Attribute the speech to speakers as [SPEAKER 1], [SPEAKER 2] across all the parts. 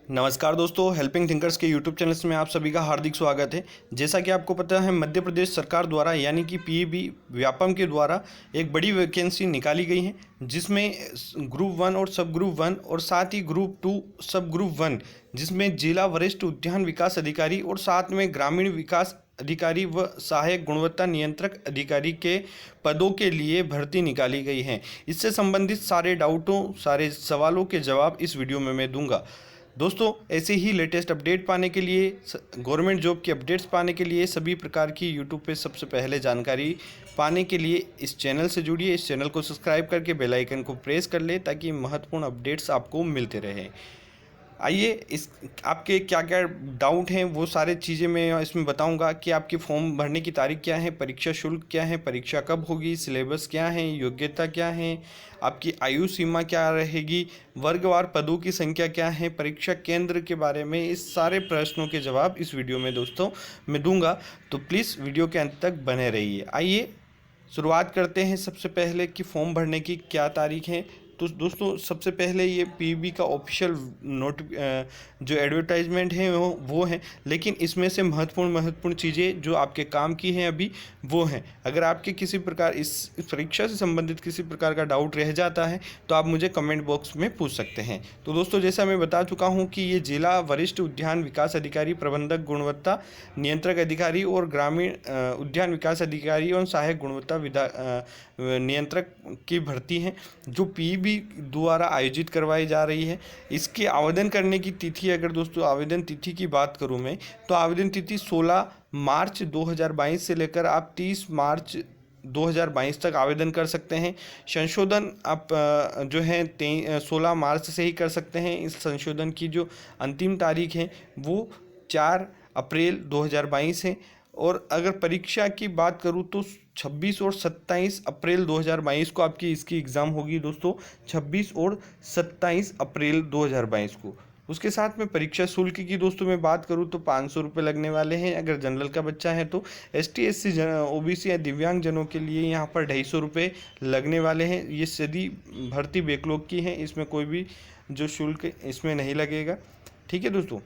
[SPEAKER 1] नमस्कार दोस्तों, helping thinkers के यूट्यूब चैनल्स में आप सभी का हार्दिक स्वागत है। जैसा कि आपको पता है, मध्य प्रदेश सरकार द्वारा यानी कि पीईबी व्यापम के द्वारा एक बड़ी वैकेंसी निकाली गई है, जिसमें ग्रुप 1 और सब ग्रुप 1 और साथ ही ग्रुप 2 सब ग्रुप 1, जिसमें जिला वरिष्ठ उद्यान विकास अधिकारी और साथ में ग्रामीण विकास अधिकारी व सहायक गुणवत्ता नियंत्रक अधिकारी के पदों के लिए भर्ती निकाली गई है। इससे संबंधित सारे डाउटों, सारे सवालों के जवाब इस वीडियो में मैं दूंगा। दोस्तों, ऐसे ही लेटेस्ट अपडेट पाने के लिए, गवर्नमेंट जॉब की अपडेट्स पाने के लिए, सभी प्रकार की यूट्यूब पे सबसे पहले जानकारी पाने के लिए इस चैनल से जुड़िए। इस चैनल को सब्सक्राइब करके बेल आइकन को प्रेस कर ले ताकि महत्वपूर्ण अपडेट्स आपको मिलते रहें। आइए, इस आपके क्या क्या डाउट हैं वो सारी चीज़ें मैं इसमें बताऊंगा कि आपकी फॉर्म भरने की तारीख क्या है, परीक्षा शुल्क क्या है, परीक्षा कब होगी, सिलेबस क्या है, योग्यता क्या है, आपकी आयु सीमा क्या रहेगी, वर्गवार पदों की संख्या क्या है, परीक्षा केंद्र के बारे में, इस सारे प्रश्नों के जवाब इस वीडियो में दोस्तों मैं दूंगा। तो प्लीज़ वीडियो के अंत तक बने रहिए। आइए शुरुआत करते हैं सबसे पहले कि फॉर्म भरने की क्या तारीख है। तो दोस्तों, सबसे पहले ये पीईबी का ऑफिशियल जो एडवर्टाइजमेंट है वो है, लेकिन इसमें से महत्वपूर्ण चीज़ें जो आपके काम की हैं अभी वो हैं। अगर आपके किसी प्रकार इस परीक्षा से संबंधित किसी प्रकार का डाउट रह जाता है तो आप मुझे कमेंट बॉक्स में पूछ सकते हैं। तो दोस्तों, जैसा मैं बता चुका हूँ कि ये जिला वरिष्ठ उद्यान विकास अधिकारी, प्रबंधक गुणवत्ता नियंत्रक अधिकारी और ग्रामीण उद्यान विकास अधिकारी और सहायक गुणवत्ता नियंत्रक की भर्ती है, जो पीईबी द्वारा आयोजित करवाई जा रही है। इसके आवेदन करने की तिथि, अगर दोस्तों आवेदन तिथि की बात करूं मैं, तो आवेदन तिथि 16 मार्च 2022 से लेकर आप 30 मार्च 2022 तक आवेदन कर सकते हैं। संशोधन आप जो है 16 मार्च से ही कर सकते हैं। इस संशोधन की जो अंतिम तारीख है वो 4 अप्रैल 2022 है। और अगर परीक्षा की बात करूं तो 26 और 27 अप्रैल 2022 को आपकी इसकी एग्ज़ाम होगी दोस्तों, 26 और 27 अप्रैल 2022 को। उसके साथ में परीक्षा शुल्क की दोस्तों मैं बात करूं तो 500 रुपये लगने वाले हैं। अगर जनरल का बच्चा है तो ST SC OBC या दिव्यांग जनों के लिए यहाँ पर 250 रुपये लगने वाले हैं। ये सदी भर्ती बैकलॉग की है, इसमें कोई भी जो शुल्क इसमें नहीं लगेगा। ठीक है दोस्तों,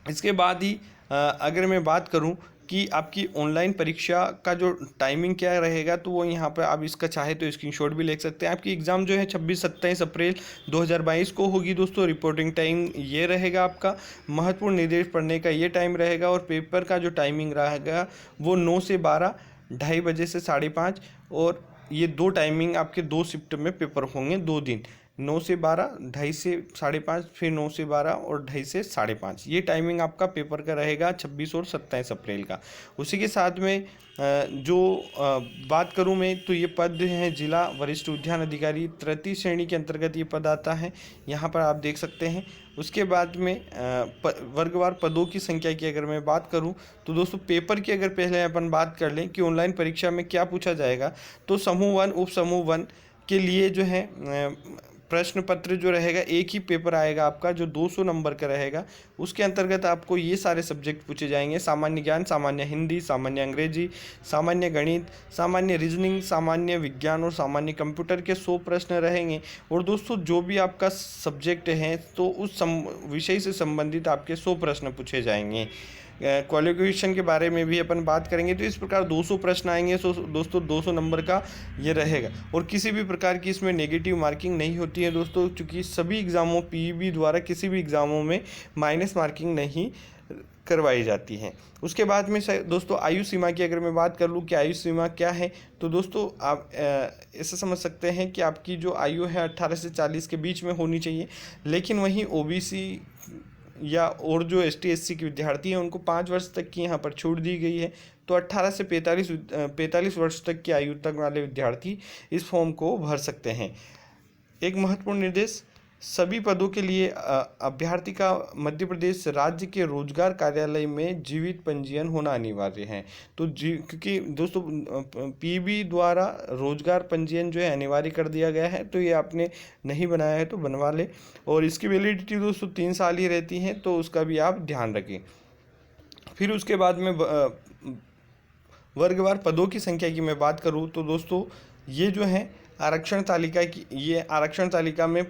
[SPEAKER 1] इसके बाद ही अगर मैं बात करूं कि आपकी ऑनलाइन परीक्षा का जो टाइमिंग क्या रहेगा, तो वो यहाँ पर आप इसका चाहे तो स्क्रीनशॉट भी ले सकते हैं। आपकी एग्ज़ाम जो है 26-27 अप्रैल 2022 को होगी दोस्तों। रिपोर्टिंग टाइम ये रहेगा आपका, महत्वपूर्ण निर्देश पढ़ने का ये टाइम रहेगा, और पेपर का जो टाइमिंग रहेगा वो 9 से 12, 2:30 बजे से 5:30। और ये दो टाइमिंग आपके 2 शिफ्ट में पेपर होंगे, 2 दिन, 9 से 12, 2:30 से 5:30, फिर 9 से 12 और 2:30 से 5:30। ये टाइमिंग आपका पेपर का रहेगा 26 और 27 अप्रैल का। उसी के साथ में जो बात करूं मैं, तो ये पद हैं जिला वरिष्ठ उद्यान अधिकारी, तृतीय श्रेणी के अंतर्गत ये पद आता है, यहाँ पर आप देख सकते हैं। उसके बाद में वर्गवार पदों की संख्या की अगर मैं बात करूं तो दोस्तों, पेपर की अगर पहले अपन बात कर लें कि ऑनलाइन परीक्षा में क्या पूछा जाएगा, तो समूह 1 उप समूह 1 के लिए जो है प्रश्न पत्र जो रहेगा, एक ही पेपर आएगा आपका जो 200 नंबर का रहेगा। उसके अंतर्गत आपको ये सारे सब्जेक्ट पूछे जाएंगे: सामान्य ज्ञान, सामान्य हिंदी, सामान्य अंग्रेजी, सामान्य गणित, सामान्य रीजनिंग, सामान्य विज्ञान और सामान्य कंप्यूटर के 100 प्रश्न रहेंगे। और दोस्तों, जो भी आपका सब्जेक्ट है तो उस विषय से संबंधित आपके 100 प्रश्न पूछे जाएंगे। क्वालिफिकेशन के बारे में भी अपन बात करेंगे। तो इस प्रकार 200 प्रश्न आएंगे। सो दोस्तों, 200 नंबर का ये रहेगा, और किसी भी प्रकार की इसमें नेगेटिव मार्किंग नहीं होती है दोस्तों, क्योंकि सभी एग्ज़ामों पीईबी द्वारा किसी भी एग्ज़ामों में माइनस मार्किंग नहीं करवाई जाती है। उसके बाद में दोस्तों, आयु सीमा की अगर मैं बात कर लूँ कि आयु सीमा क्या है, तो दोस्तों आप ऐसा समझ सकते हैं कि आपकी जो आयु है 18 से 40 के बीच में होनी चाहिए। लेकिन वहीं OBC या और जो ST SC के विद्यार्थी हैं उनको 5 वर्ष तक की यहाँ पर छूट दी गई है। तो 18 से 45 वर्ष तक की आयु तक वाले विद्यार्थी इस फॉर्म को भर सकते हैं। एक महत्वपूर्ण निर्देश: सभी पदों के लिए अभ्यर्थी का मध्य प्रदेश राज्य के रोजगार कार्यालय में जीवित पंजीयन होना अनिवार्य है। तो क्योंकि दोस्तों पीईबी द्वारा रोजगार पंजीयन जो है अनिवार्य कर दिया गया है, तो ये आपने नहीं बनाया है तो बनवा ले। और इसकी वैलिडिटी दोस्तों 3 साल ही रहती है, तो उसका भी आप ध्यान रखें। फिर उसके बाद में वर्गवार पदों की संख्या की मैं बात करूँ तो दोस्तों, ये जो है आरक्षण तालिका की, ये आरक्षण तालिका में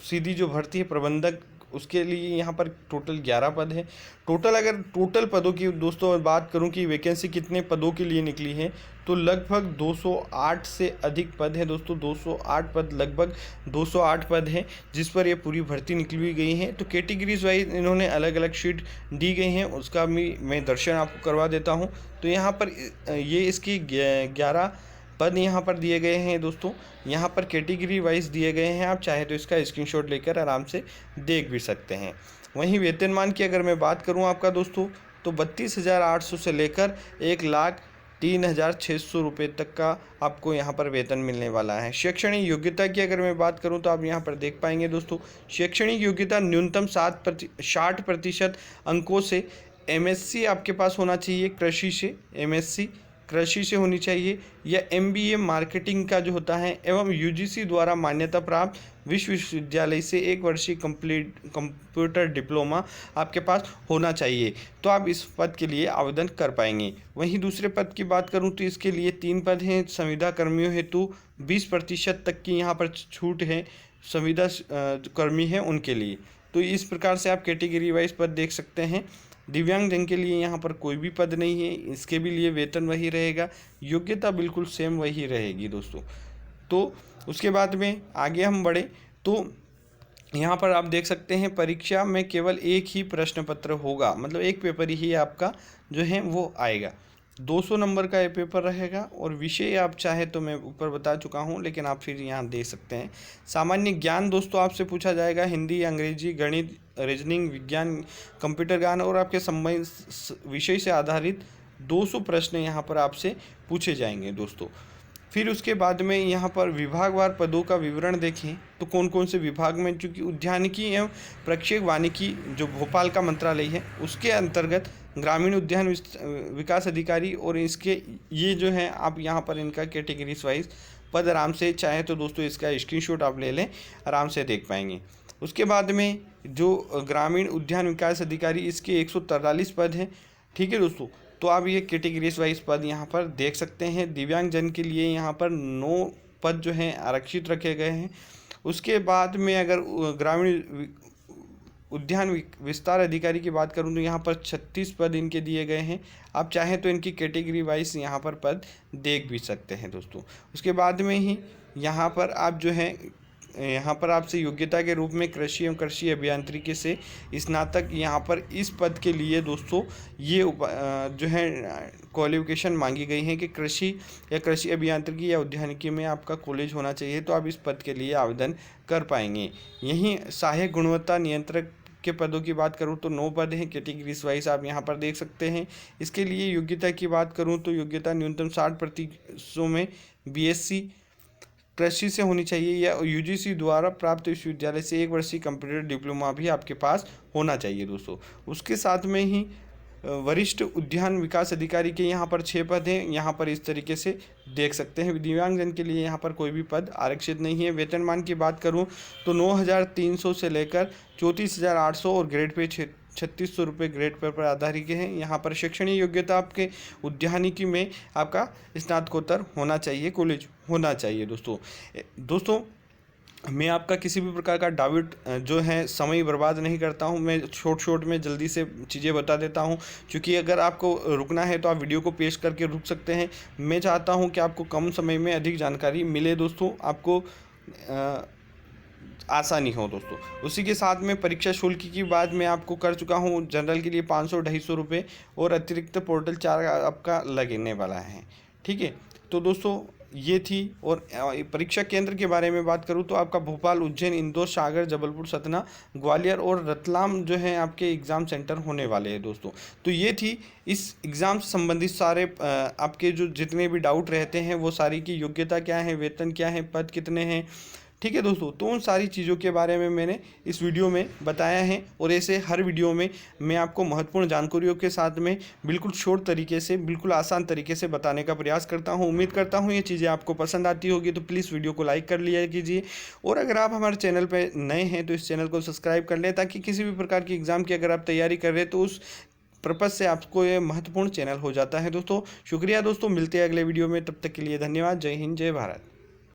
[SPEAKER 1] सीधी जो भर्ती है प्रबंधक उसके लिए यहाँ पर टोटल 11 पद है। अगर टोटल पदों की दोस्तों बात करूँ कि वैकेंसी कितने पदों के लिए निकली है, तो लगभग 208 से अधिक पद है दोस्तों। 208 पद, लगभग 208 पद है जिस पर ये पूरी भर्ती निकली गई है। तो कैटेगरीज वाइज इन्होंने अलग अलग शीट दी गई हैं, उसका भी मैं दर्शन आपको करवा देता हूँ। तो यहाँ पर ये इसकी 11 पद यहाँ पर दिए गए हैं दोस्तों। यहाँ पर कैटेगरी वाइज दिए गए हैं, आप चाहे तो इसका स्क्रीनशॉट लेकर आराम से देख भी सकते हैं। वहीं वेतनमान की अगर मैं बात करूँ आपका दोस्तों, तो 32,800 से लेकर 1,03,600 रुपये तक का आपको यहाँ पर वेतन मिलने वाला है। शैक्षणिक योग्यता की अगर मैं बात करूँ तो आप यहाँ पर देख पाएंगे दोस्तों, शैक्षणिक योग्यता न्यूनतम 60% अंकों से एमएससी आपके पास होना चाहिए, कृषि से एमएससी कृषि से होनी चाहिए, या एमबीए मार्केटिंग का जो होता है, एवं यूजीसी द्वारा मान्यता प्राप्त विश्वविद्यालय से 1 वर्षीय कंप्यूटर डिप्लोमा आपके पास होना चाहिए, तो आप इस पद के लिए आवेदन कर पाएंगे। वहीं दूसरे पद की बात करूं तो इसके लिए 3 पद हैं। संविदा कर्मियों हेतु 20% तक की यहाँ पर छूट है, संविदा कर्मी हैं उनके लिए। तो इस प्रकार से आप कैटेगरी वाइज पद देख सकते हैं। दिव्यांग जन के लिए यहाँ पर कोई भी पद नहीं है, इसके भी लिए वेतन वही रहेगा, योग्यता बिल्कुल सेम वही रहेगी दोस्तों। तो उसके बाद में आगे हम बढ़े तो यहाँ पर आप देख सकते हैं परीक्षा में केवल एक ही प्रश्न पत्र होगा, मतलब एक पेपर ही आपका जो है वो आएगा। 200 नंबर का ये पेपर रहेगा, और विषय आप चाहे तो मैं ऊपर बता चुका हूँ, लेकिन आप फिर यहाँ देख सकते हैं। सामान्य ज्ञान दोस्तों आपसे पूछा जाएगा, हिंदी, अंग्रेजी, गणित, रीजनिंग, विज्ञान, कंप्यूटर ज्ञान और आपके संबंधित विषय से आधारित 200 प्रश्न यहाँ पर आपसे पूछे जाएंगे दोस्तों। फिर उसके बाद में यहाँ पर विभागवार पदों का विवरण देखें तो कौन कौन से विभाग में, चूँकि उद्यानिकी एवं प्रक्षेप वानिकी जो भोपाल का मंत्रालय है उसके अंतर्गत ग्रामीण उद्यान विकास अधिकारी, और इसके ये जो है आप यहाँ पर इनका कैटेगरीज वाइज पद आराम से चाहे तो दोस्तों इसका स्क्रीनशॉट आप ले लें, आराम से देख पाएंगे। उसके बाद में जो ग्रामीण उद्यान विकास अधिकारी, इसके 143 पद हैं, ठीक है दोस्तों। तो आप ये कैटेगरीज वाइज पद यहाँ पर देख सकते हैं। दिव्यांग जन के लिए यहाँ पर 9 पद जो हैं आरक्षित रखे गए हैं। उसके बाद में अगर ग्रामीण उद्यान विस्तार अधिकारी की बात करूँ तो यहाँ पर 36 पद इनके दिए गए हैं, आप चाहें तो इनकी कैटेगरी वाइज यहाँ पर पद देख भी सकते हैं दोस्तों। उसके बाद में ही यहाँ पर आप जो है यहाँ पर आपसे योग्यता के रूप में कृषि एवं कृषि अभियांत्रिकी से स्नातक यहाँ पर इस पद के लिए दोस्तों ये जो है क्वालिफिकेशन मांगी गई है कि कृषि या कृषि अभियांत्रिकी या उद्यानिकी में आपका कॉलेज होना चाहिए, तो आप इस पद के लिए आवेदन कर पाएंगे। यहीं सहायक गुणवत्ता नियंत्रक के पदों की बात करूं तो 9 पद हैं, कैटेगरीज वाइज आप यहां पर देख सकते हैं। इसके लिए योग्यता की बात करूं तो योग्यता न्यूनतम 60% में बीएससी कृषि से होनी चाहिए, या यूजीसी द्वारा प्राप्त विश्वविद्यालय से 1 वर्षीय कंप्यूटर डिप्लोमा भी आपके पास होना चाहिए दोस्तों। उसके साथ में ही वरिष्ठ उद्यान विकास अधिकारी के यहाँ पर 6 पद हैं, यहाँ पर इस तरीके से देख सकते हैं। दिव्यांगजन के लिए यहाँ पर कोई भी पद आरक्षित नहीं है। वेतनमान की बात करूँ तो 9,300 से लेकर 34,800 और ग्रेड पे 3,600 रुपये ग्रेड पर आधारित हैं। यहाँ पर शैक्षणिक योग्यता आपके उद्यानिकी में आपका स्नातकोत्तर होना चाहिए, कॉलेज होना चाहिए दोस्तों। मैं आपका किसी भी प्रकार का डाउट जो है समय बर्बाद नहीं करता हूं, मैं शॉर्ट में जल्दी से चीज़ें बता देता हूं, क्योंकि अगर आपको रुकना है तो आप वीडियो को पेश करके रुक सकते हैं। मैं चाहता हूं कि आपको कम समय में अधिक जानकारी मिले दोस्तों, आपको आसानी हो दोस्तों। उसी के साथ में परीक्षा शुल्क की बात मैं आपको कर चुका हूं, जनरल के लिए 500-250 रुपये और अतिरिक्त पोर्टल चार्ज आपका लगने वाला है, ठीक है। तो दोस्तों ये थी। और परीक्षा केंद्र के बारे में बात करूं तो आपका भोपाल, उज्जैन, इंदौर, सागर, जबलपुर, सतना, ग्वालियर और रतलाम जो है आपके एग्ज़ाम सेंटर होने वाले हैं दोस्तों। तो ये थी इस एग्ज़ाम से संबंधित सारे आपके जो जितने भी डाउट रहते हैं वो सारी की योग्यता क्या है, वेतन क्या है, पद कितने हैं, ठीक है दोस्तों। तो उन सारी चीज़ों के बारे में मैंने इस वीडियो में बताया है, और ऐसे हर वीडियो में मैं आपको महत्वपूर्ण जानकारियों के साथ में बिल्कुल शॉर्ट तरीके से, बिल्कुल आसान तरीके से बताने का प्रयास करता हूं। उम्मीद करता हूं ये चीज़ें आपको पसंद आती होगी, तो प्लीज़ वीडियो को लाइक कर लिया कीजिए, और अगर आप हमारे चैनल पर नए हैं तो इस चैनल को सब्सक्राइब कर लें, ताकि किसी भी प्रकार की एग्ज़ाम की अगर आप तैयारी कर रहे हैं तो उस पर्पज़ से आपको ये महत्वपूर्ण चैनल हो जाता है दोस्तों। शुक्रिया दोस्तों, मिलते हैं अगले वीडियो में, तब तक के लिए धन्यवाद। जय हिंद, जय भारत।